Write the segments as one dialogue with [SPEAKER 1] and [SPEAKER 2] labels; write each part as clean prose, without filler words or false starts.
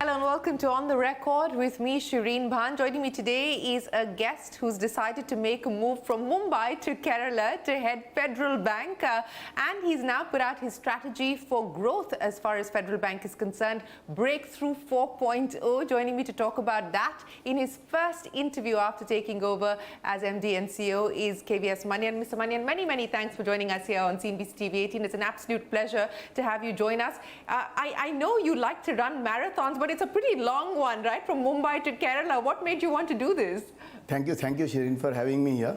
[SPEAKER 1] Hello and welcome to On the Record with me, Shireen Bhan. Joining me today is a guest who's decided to make a move from Mumbai to Kerala to head Federal Bank. And he's now put out his strategy for growth as far as Federal Bank is concerned, Breakthrough 4.0. Joining me to talk about that in his first interview after taking over as MD and CEO is KVS Manian. Mr. Manian, many thanks for joining us here on CNBC TV 18. It's an absolute pleasure to have you join us. I know you like to run marathons, but it's a pretty long one, right? From Mumbai to Kerala. What made you want to do this?
[SPEAKER 2] Thank you, Shireen, for having me here.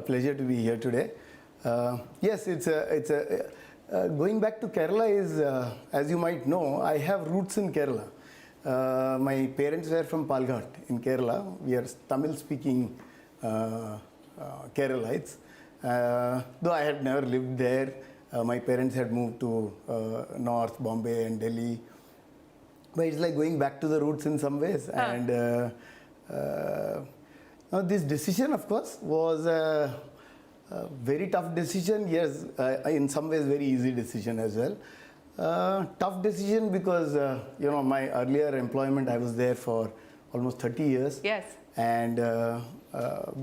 [SPEAKER 2] Pleasure to be here today. Yes, going back to Kerala is, as you might know, I have roots in Kerala. My parents were from Palghat in Kerala. We are Tamil-speaking Keralites. Though I had never lived there, my parents had moved to North Bombay and Delhi. But it's like going back to the roots in some ways. And now this decision, of course, was a very tough decision. Yes, in some ways, very easy decision as well. Tough decision because, my earlier employment, I was there for almost 30 years.
[SPEAKER 1] Yes.
[SPEAKER 2] And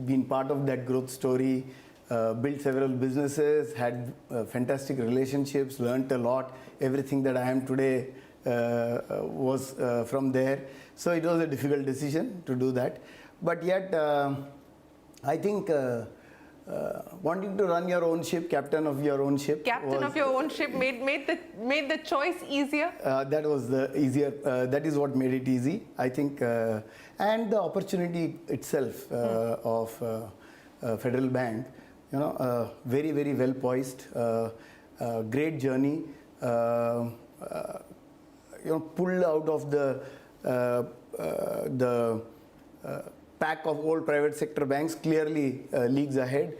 [SPEAKER 2] been part of that growth story, built several businesses, had fantastic relationships, learned a lot. Everything that I am today was from there. So it was a difficult decision to do that. But yet, I think wanting to run your own ship, captain of your own ship.
[SPEAKER 1] Captain of your own ship made the choice easier?
[SPEAKER 2] That was the easier, that is what made it easy, I think. And the opportunity itself of Federal Bank, very well poised, great journey. Pulled out of the pack of old private sector banks, clearly leagues ahead.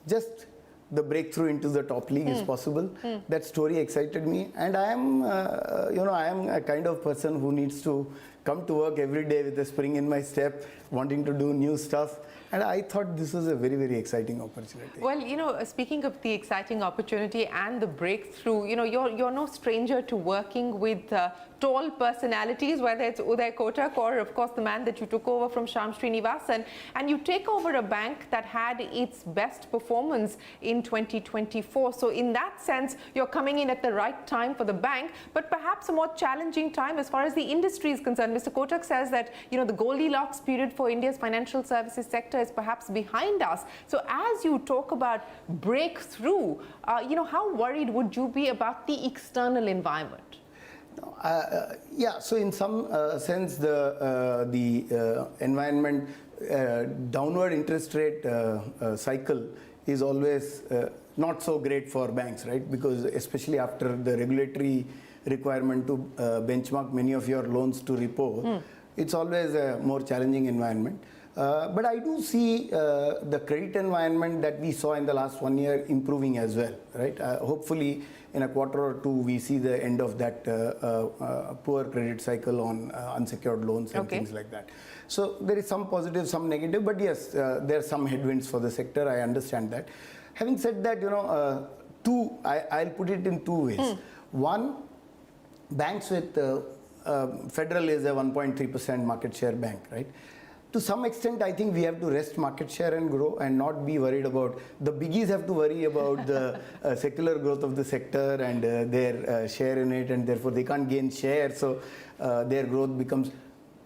[SPEAKER 2] Just the breakthrough into the top league is possible. That story excited me, and I am, I am a kind of person who needs to come to work every day with a spring in my step, wanting to do new stuff. And I thought this was a very exciting opportunity.
[SPEAKER 1] Well, speaking of the exciting opportunity and the breakthrough, you're no stranger to working with tall personalities, whether it's Uday Kotak or, of course, the man that you took over from Shyam Srinivasan. And you take over a bank that had its best performance in 2024. So in that sense, you're coming in at the right time for the bank, but perhaps a more challenging time as far as the industry is concerned. Mr. Kotak says that, the Goldilocks period for India's financial services sector is perhaps behind us. So as you talk about breakthrough, how worried would you be about the external environment?
[SPEAKER 2] Yeah, so in some sense, the environment, downward interest rate cycle is always not so great for banks, right? Because especially after the regulatory requirement to benchmark many of your loans to repo, it's always a more challenging environment. But I do see the credit environment that we saw in the last 1 year improving as well, right? Hopefully, in a quarter or two, we see the end of that poor credit cycle on unsecured loans and things like that. So there is some positive, some negative, but yes, there are some headwinds for the sector. I understand that. Having said that, I'll put it in two ways. One, banks with Federal is a 1.3% market share bank, right? To some extent, I think we have to rest market share and grow and not be worried about, the biggies have to worry about the secular growth of the sector and their share in it, and therefore they can't gain share. So their growth becomes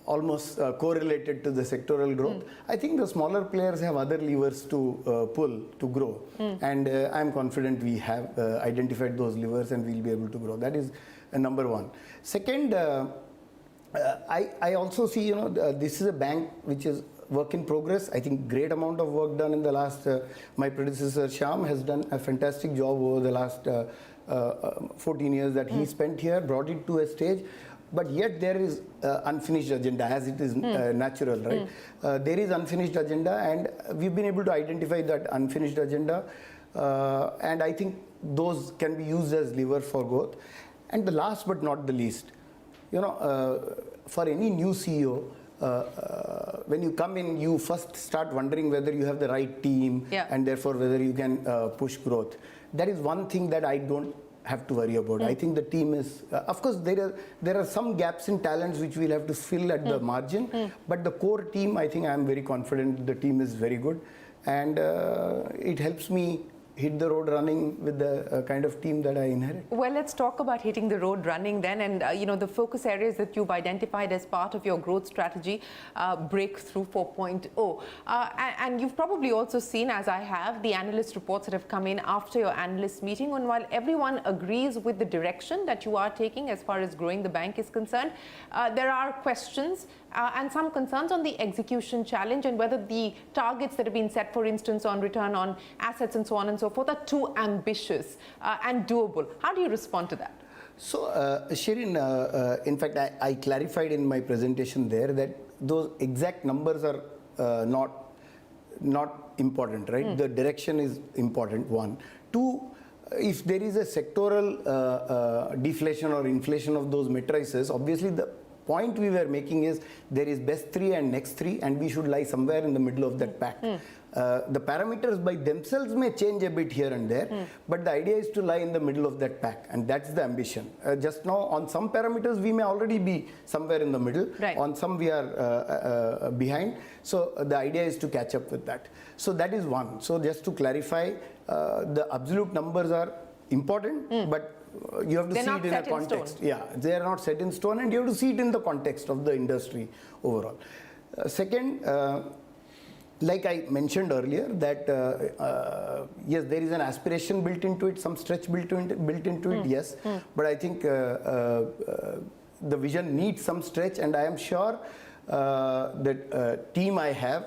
[SPEAKER 2] almost correlated to the sectoral growth. I think the smaller players have other levers to pull to grow. And I'm confident we have identified those levers and we'll be able to grow. That is number one. Second, I also see, this is a bank which is work in progress. I think great amount of work done in the last, my predecessor Shyam has done a fantastic job over the last 14 years that he spent here, brought it to a stage. But yet there is unfinished agenda, as it is natural, right? There is unfinished agenda, and we've been able to identify that unfinished agenda. And I think those can be used as lever for growth. And the last but not the least, for any new CEO, when you come in, you first start wondering whether you have the right team and therefore whether you can push growth. That is one thing that I don't have to worry about. I think the team is, of course, there are some gaps in talents which we'll have to fill at the margin, but the core team, I think I'm very confident the team is very good, and it helps me hit the road running with the kind of team that I inherit.
[SPEAKER 1] Well, let's talk about hitting the road running then, and the focus areas that you've identified as part of your growth strategy, Breakthrough 4.0. And you've probably also seen, as I have, the analyst reports that have come in after your analyst meeting. And while everyone agrees with the direction that you are taking as far as growing the bank is concerned, there are questions and some concerns on the execution challenge and whether the targets that have been set, for instance, on return on assets and so on and so forth, are too ambitious and doable. How do you respond to that?
[SPEAKER 2] So, Shirin, in fact, I clarified in my presentation there that those exact numbers are not important, right? The direction is important, one. Two, if there is a sectoral deflation or inflation of those matrices, obviously the point we were making is there is best three and next three, and we should lie somewhere in the middle of that pack. The parameters by themselves may change a bit here and there, but the idea is to lie in the middle of that pack, and that's the ambition. Just now, on some parameters, we may already be somewhere in the middle.
[SPEAKER 1] Right.
[SPEAKER 2] On some, we are behind. So the idea is to catch up with that. So that is one. So just to clarify, the absolute numbers are important, but you have to see it in a context. Yeah, they are not set in stone, and you have to see it in the context of the industry overall. Second, like I mentioned earlier, that yes, there is an aspiration built into it, some stretch built into it, yes. But I think the vision needs some stretch, and I am sure that team I have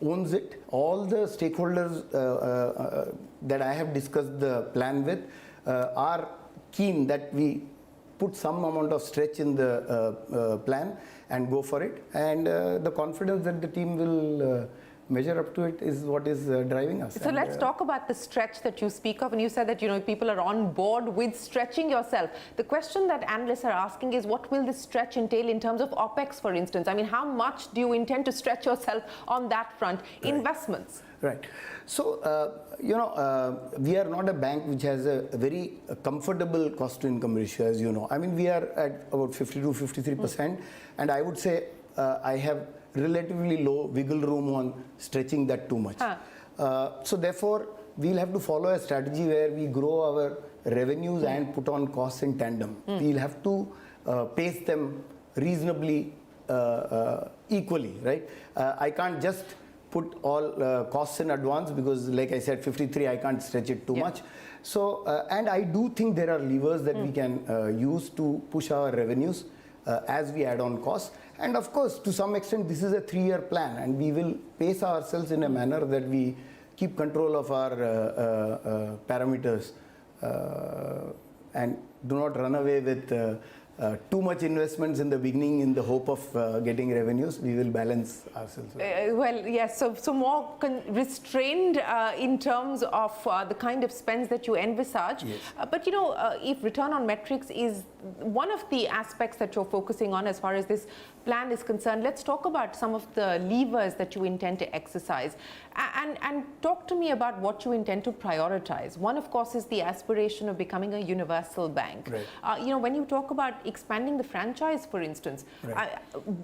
[SPEAKER 2] owns it. All the stakeholders that I have discussed the plan with are keen that we put some amount of stretch in the plan and go for it. And the confidence that the team will measure up to it is what is driving us.
[SPEAKER 1] So let's talk about the stretch that you speak of, and you said that people are on board with stretching yourself. The question that analysts are asking is, what will this stretch entail in terms of OPEX, for instance? I mean, how much do you intend to stretch yourself on that front? Right. Investments. Right.
[SPEAKER 2] So, we are not a bank which has a very comfortable cost to income ratio, as you know. I mean, we are at about 52, 53%, and I would say I have relatively low wiggle room on stretching that too much. So therefore, we'll have to follow a strategy where we grow our revenues and put on costs in tandem. We'll have to pace them reasonably equally, right? I can't just put all costs in advance because, like I said, 53, I can't stretch it too much. So, and I do think there are levers that we can use to push our revenues as we add on costs. And of course, to some extent, this is a 3-year plan, and we will pace ourselves in a manner that we keep control of our parameters and do not run away with too much investments in the beginning in the hope of getting revenues. We will balance ourselves.
[SPEAKER 1] Well, yes, so more restrained in terms of the kind of spends that you envisage.
[SPEAKER 2] Yes.
[SPEAKER 1] But if return on metrics is one of the aspects that you're focusing on as far as this plan is concerned, let's talk about some of the levers that you intend to exercise. And talk to me about what you intend to prioritize. One, of course, is the aspiration of becoming a universal bank.
[SPEAKER 2] Right.
[SPEAKER 1] When you talk about expanding the franchise, for instance,
[SPEAKER 2] right.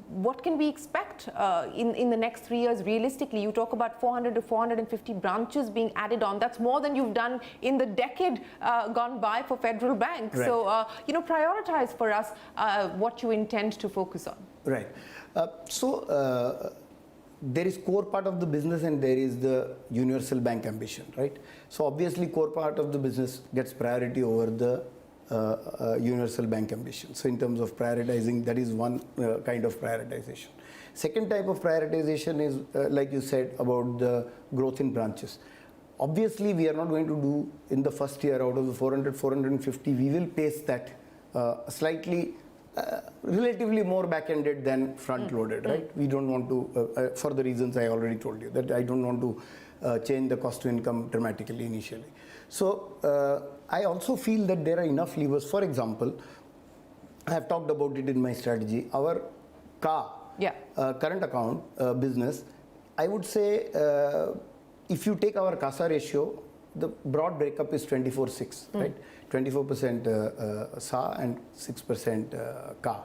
[SPEAKER 1] What can we expect in the next 3 years realistically? You talk about 400 to 450 branches being added on. That's more than you've done in the decade gone by for Federal Bank.
[SPEAKER 2] Right.
[SPEAKER 1] So, prioritize for us what you intend to focus on.
[SPEAKER 2] Right. There is core part of the business and there is the universal bank ambition, right? So obviously core part of the business gets priority over the universal bank ambition. So in terms of prioritizing, that is one kind of prioritization. Second type of prioritization is, like you said, about the growth in branches. Obviously, we are not going to do in the first year out of the 400, 450, we will pace that slightly relatively more back-ended than front-loaded, right? We don't want to, for the reasons I already told you, that I don't want to change the cost to income dramatically initially. So I also feel that there are enough levers. For example, I have talked about it in my strategy. Our current account business, I would say if you take our CASA ratio, the broad breakup is 24-6, right? 24% SA and 6% CA.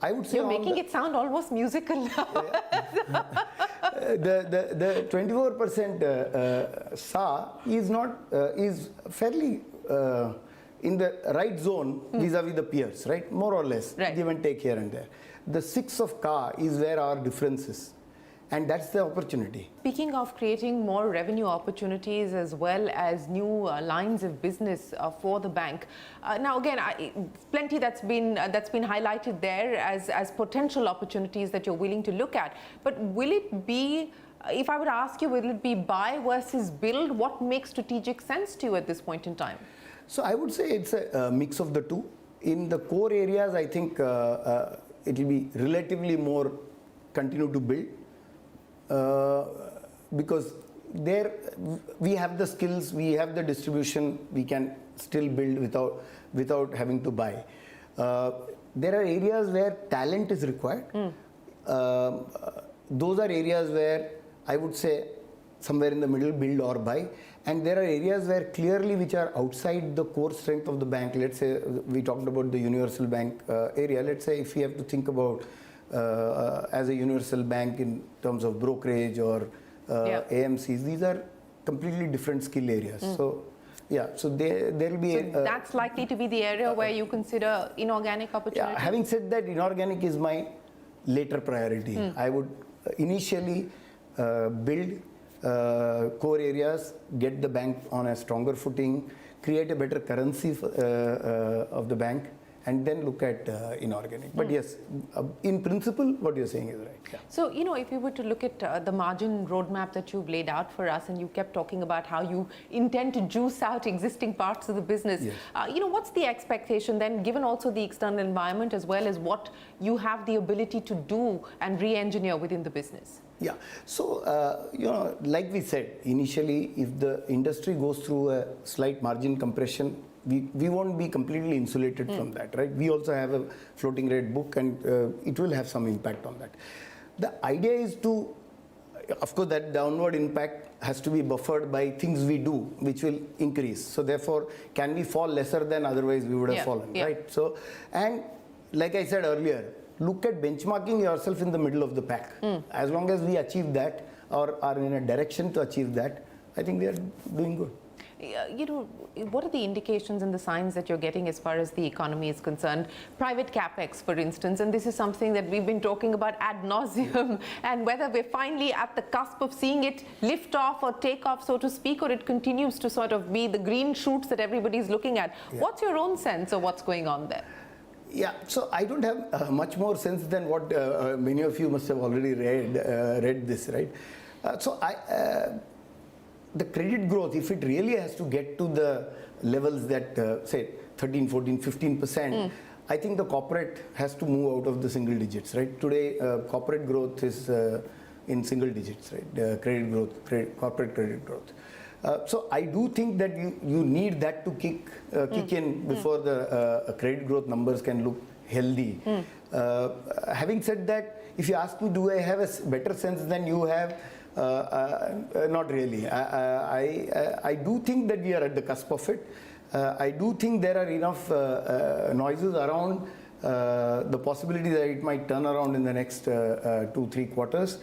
[SPEAKER 2] I would say
[SPEAKER 1] You're making it sound almost musical now.
[SPEAKER 2] the 24% SA is not is fairly in the right zone vis-a-vis the peers, right? More or less,
[SPEAKER 1] Right.
[SPEAKER 2] give and take here and there. The 6 of CA is where our difference is, and that's the opportunity.
[SPEAKER 1] Speaking of creating more revenue opportunities as well as new lines of business for the bank. Now again, plenty that's been highlighted there as potential opportunities that you're willing to look at. But will it be, if I were to ask you, will it be buy versus build? What makes strategic sense to you at this point in time?
[SPEAKER 2] So I would say it's a mix of the two. In the core areas, I think it will be relatively more continue to build. Because there we have the skills, we have the distribution, we can still build without having to buy. There are areas where talent is required. Those are areas where I would say somewhere in the middle, build or buy. And there are areas where clearly which are outside the core strength of the bank. Let's say we talked about the universal bank area. Let's say if we have to think about as a universal bank in terms of brokerage or AMCs, these are completely different skill areas. So yeah, so there will be.
[SPEAKER 1] So that's likely to be the area where you consider inorganic opportunities.
[SPEAKER 2] Yeah, having said that, inorganic is my later priority. I would initially build core areas, get the bank on a stronger footing, create a better currency of the bank, and then look at inorganic. But yes, in principle, what you're saying is right. Yeah.
[SPEAKER 1] So, you know, if you were to look at the margin roadmap that you've laid out for us, and you kept talking about how you intend to juice out existing parts of the business,
[SPEAKER 2] Yes.
[SPEAKER 1] you know, what's the expectation then, given also the external environment as well as what you have the ability to do and re-engineer within the business?
[SPEAKER 2] Yeah. So, you know, like we said, initially, if the industry goes through a slight margin compression, we won't be completely insulated from that, right? We also have a floating rate book, and it will have some impact on that. The idea is to, of course, that downward impact has to be buffered by things we do, which will increase. So therefore, can we fall lesser than otherwise we would have fallen, right? So, and like I said earlier, look at benchmarking yourself in the middle of the pack. As long as we achieve that or are in a direction to achieve that, I think we are doing good.
[SPEAKER 1] You know, what are the indications and the signs that you're getting as far as the economy is concerned? Private capex, for instance, and this is something that we've been talking about ad nauseum, and whether we're finally at the cusp of seeing it lift off or take off, so to speak, or it continues to sort of be the green shoots that everybody's looking at.
[SPEAKER 2] Yeah.
[SPEAKER 1] What's your own sense of what's going on there?
[SPEAKER 2] Yeah, so I don't have much more sense than what many of you must have already read this, right? The credit growth, if it really has to get to the levels that, say, 13, 14, 15%, I think the corporate has to move out of the single digits, right? Today, corporate growth is in single digits, right? Credit growth, corporate credit growth. So I do think that you need that to kick in before the credit growth numbers can look healthy. Having said that, if you ask me, do I have a better sense than you have? Not really. I do think that we are at the cusp of it. I do think there are enough noises around the possibility that it might turn around in the next 2-3 quarters.